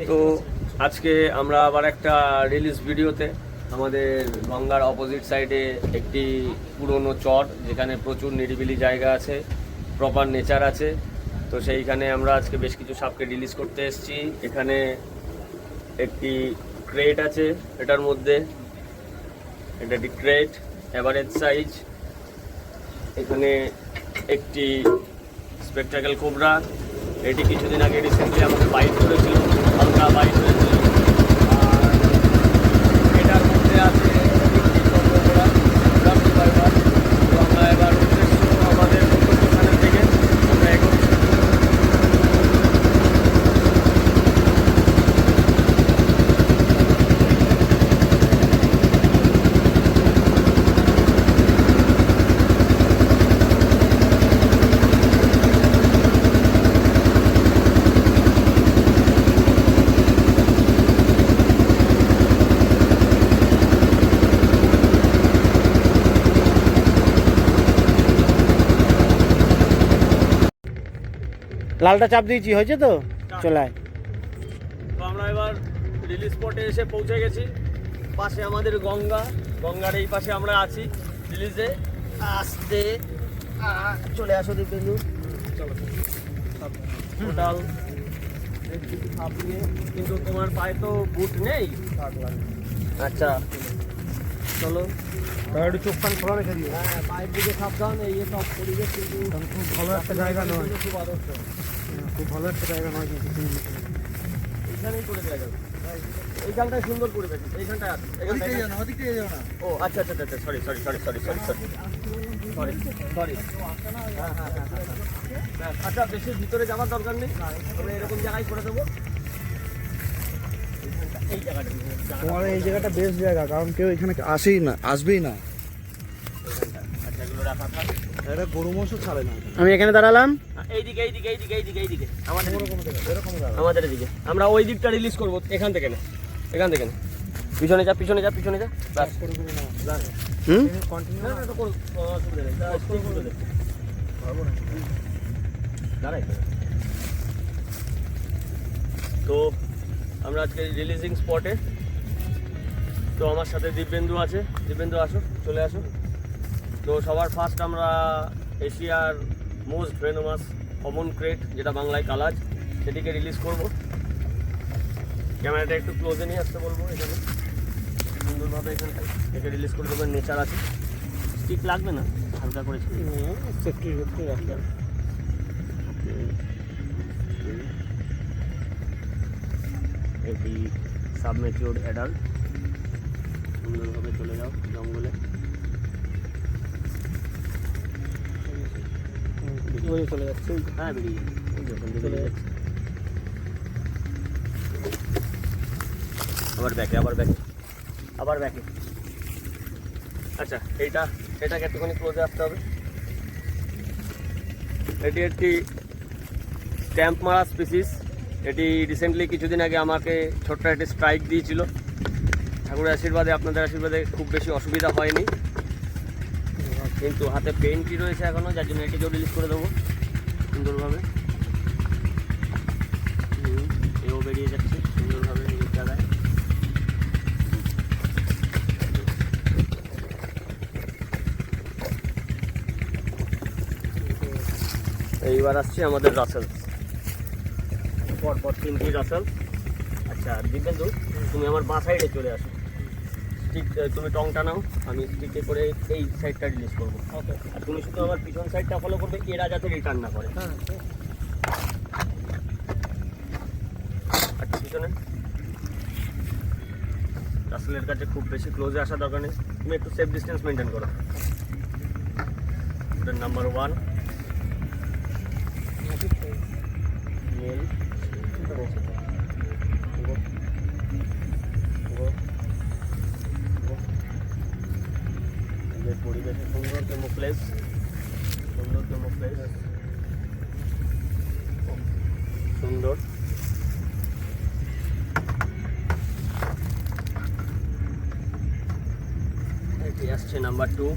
তো আজকে আমরা আবার একটা রিলিজ ভিডিওতে আমাদের গঙ্গার অপোজিট সাইডে একটি পুরনো চর, যেখানে প্রচুর নিরিবিলি জায়গা আছে, প্রপার নেচার আছে। তো সেইখানে আমরা আজকে বেশ কিছু সাপকে রিলিজ করতে এসেছি। এখানে একটি ক্রেট আছে, এটার মধ্যে এটা একটি ক্রেট অ্যাভারেজ সাইজ। এখানে একটি স্পেকটাকেল কোবরা, এটি কিছুদিন আগে রিসেন্টলি আমাকে বাইট করেছিল, হালকা বাইট হয়েছিল। আর এটার মধ্যে আছে একটি চন্দ্রকোড়া রাফটি ফাইবার। তো আমরা এবার উদ্দেশ্য আমাদের গন্তব্যস্থানের দিকে আমরা এগোচ্ছি। লালটা চাপ দিয়েছি, হয়েছে তো চলায়। তো আমরা এবার রিলিজ স্পটে এসে পৌঁছে গেছি। পাশে আমাদের গঙ্গার এই পাশে আমরা আছি রিলিজে। আসতে চলে আসো দিব্যেন্দু, টোটাল কিন্তু তোমার পায়ে তো বুট নেই। আচ্ছা চলো, একটু চোখ কান খোলা রেখে দিও। হ্যাঁ পায়ের দিকে সাবধান। এই সব পরিবেশ কিন্তু খুব ভালো একটা জায়গা নয়, খুব আদর্শ। খুব ভালো একটা জায়গা নয় কিন্তু এইখানেই করে দেওয়া যাবে। এইখানটায় সুন্দর পরিবেশ, এইখানটায় আছে। ও আচ্ছা আচ্ছা আচ্ছা, sorry sorry sorry sorry sorry sorry sorry sorry. আচ্ছা, বেশি ভিতরে যাওয়ার দরকার নেই, আমরা এরকম জায়গায় করে দেবো। এই জায়গাটা তোমার এই জায়গাটা বেস্ট জায়গা, কারণ কেউ এখানে আসেই না, আসবেই না। আচ্ছা, এগুলো রাখা থাক। এটা গরু মোষও ছাড়ে না। আমি এখানে দাঁড়ালাম, এইদিকে এইদিকে এইদিকে এইদিকে এইদিকে আমাদের এরকম আমাদের এদিকে আমরা ওই দিকটা রিলিজ করবো। এখান থেকে না, এখান থেকে না, পিছনে যা পিছনে যা পিছনে যা। ব্যাস কন্টিনিউ না না, এটা করো, অসুবিধা নেই। দাঁড়াই তো আমরা আজকে রিলিজিং স্পটে। তো আমার সাথে দিব্যেন্দু আছে। দিব্যেন্দু আসো, চলে আসো। তো সবার ফার্স্ট আমরা এশিয়ার মোস্ট ভেনোমাস কমন ক্রেট, যেটা বাংলায় কালাজ, সেটিকে রিলিজ করব। ক্যামেরাটা একটু ক্লোজে নিয়ে আসতে বলবো। এখানে সুন্দরভাবে এখানটায় একে রিলিজ করে দেবেন। নেচার আছে, স্টিক লাগবে না, হালকা করে সেফটি রাখবে। এটি সাবমেচিওর অ্যাডাল্ট। সুন্দরভাবে চলে যাও জঙ্গলে। চলে যাচ্ছে। হ্যাঁ বেরিয়ে চলে যাচ্ছে। আবার ব্যাকে, আবার ব্যাকে, আবার ব্যাকে। আচ্ছা, এটাকে একটুখানি ক্লোজে আসতে হবে। এটি একটি স্ট্যাম্প মারা স্পিসিস। এটি রিসেন্টলি কিছুদিন আগে আমাকে ছোট্ট একটি স্ট্রাইক দিয়েছিল। ঠাকুরের আশীর্বাদে, আপনাদের আশীর্বাদে খুব বেশি অসুবিধা হয়নি, কিন্তু হাতে পেইনটি রয়েছে এখনও, যার জন্য এটিকেও রিলিজ করে দেবো সুন্দরভাবে। এও বেরিয়ে যাচ্ছে সুন্দরভাবে নিজের জায়গায়। এইবার আসছে আমাদের রাসেল, পরপর 3টি রাসেল। আচ্ছা দিব্যেন্দু, তুমি আমার বাঁ সাইডে চলে আসো। স্টিক তুমি টংটা নাও, আমি স্টিকে করে এই সাইডটা রিলিজ করবো। ওকে, আর তুমি শুধু আমার পিছন সাইডটা ফলো করবে, এরা যাতে রিটার্ন না করে। হ্যাঁ, আচ্ছা, পিছনে রাসেলের কাছে খুব বেশি ক্লোজে আসা দরকার নেই, তুমি একটু সেফ ডিস্টেন্স মেনটেন করো। Number 1 male. পরিবেশে সুন্দর কেমোফ্লেজ, সুন্দর কেমোফ্লেজ, সুন্দর। এটি আসছে নাম্বার 2।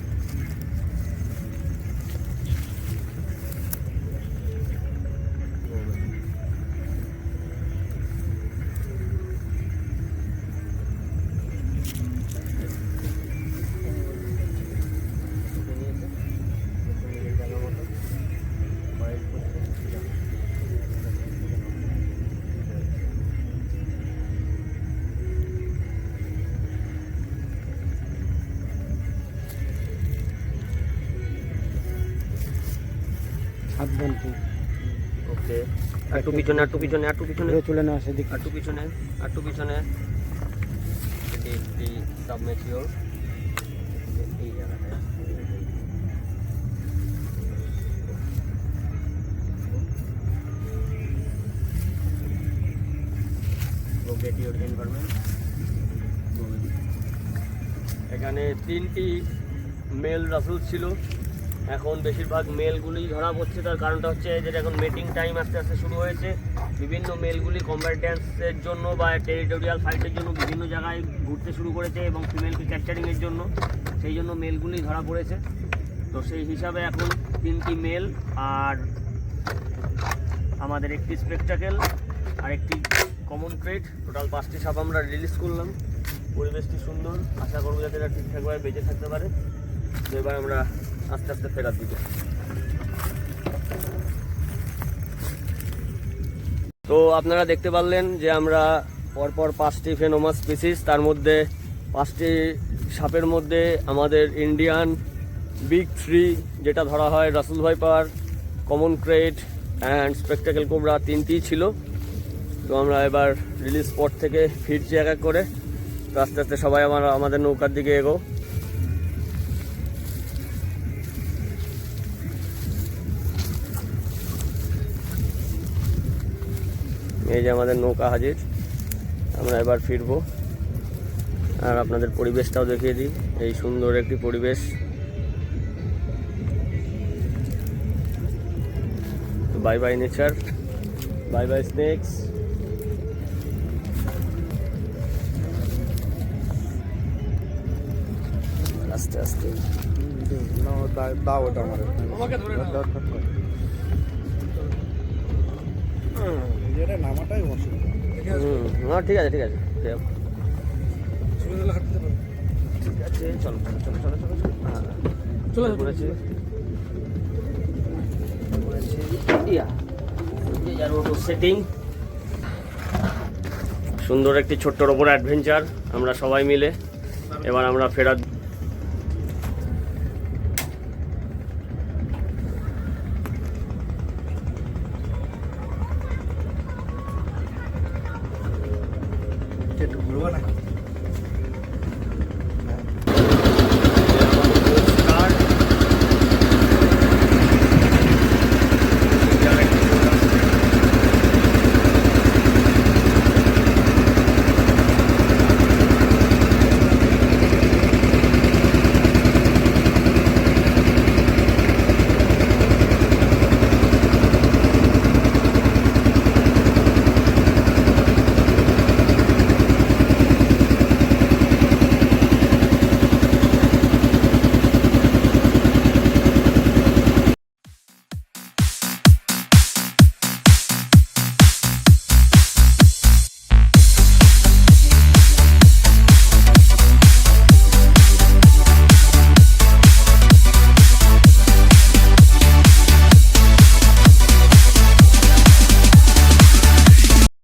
ওকে, একটু পিছনে, একটু পিছনে, একটু পিছনে, চলে না সেদিকে। একটু পিছনে, একটু পিছনে। এটি একটি সাবমেচিওর এই জায়গাটায়। Locate your environment. এখানে 3টি মেল রাসেল ছিল। এখন বেশিরভাগ মেলগুলি ধরা পড়ছে, তার কারণটা হচ্ছে যেটা এখন মেটিং টাইম আস্তে আস্তে শুরু হয়েছে। বিভিন্ন মেলগুলি কম্ব্যাট ড্যান্সের জন্য বা টেরিটোরিয়াল ফাইটের জন্য বিভিন্ন জায়গায় ঘুরতে শুরু করেছে এবং ফিমেলকে ক্যাপচারিংয়ের জন্য, সেই জন্য মেলগুলি ধরা পড়েছে। তো সেই হিসাবে এখন 3টি মেল আর আমাদের একটি স্পেকটাকেল আর একটি কমন ক্রেট, টোটাল 5টি সাপ আমরা রিলিজ করলাম। পরিবেশটি সুন্দর, আশা করবো যাতে এরা ঠিকঠাকভাবে বেঁচে থাকতে পারে। তো এবার আমরা আস্তে আস্তে ফেরার দিকে। তো আপনারা দেখতে পারলেন যে আমরা পরপর 5টি ফেনোমাস স্পিসিস, তার মধ্যে 5টি সাপের মধ্যে আমাদের ইন্ডিয়ান বিগ 3 যেটা ধরা হয় Russell viper, common krait and spectacle cobra 3টিই ছিল। তো আমরা এবার রিলিজ স্পট থেকে ফিরছি এক এক করে। তো আস্তে আস্তে সবাই আমাদের নৌকার দিকে এগো। এই যে আমাদের নৌকা হাজির, আমরা এবার ফিরবো। আর আপনাদের পরিবেশটাও দেখিয়ে দিই, এই সুন্দর একটি পরিবেশ। Bye bye nature, bye bye snake's. আস্তে আস্তে দাও ওটা আমার এটা নামাটাই অসুবিধা। না ঠিক আছে, ঠিক আছে, ঠিক আছে, চলো চলো চলো চলো চলো। হ্যাঁ চলে পড়েছি। সেটিং সুন্দর একটি ছোট্টর ওপর অ্যাডভেঞ্চার আমরা সবাই মিলে। এবার আমরা ফেরার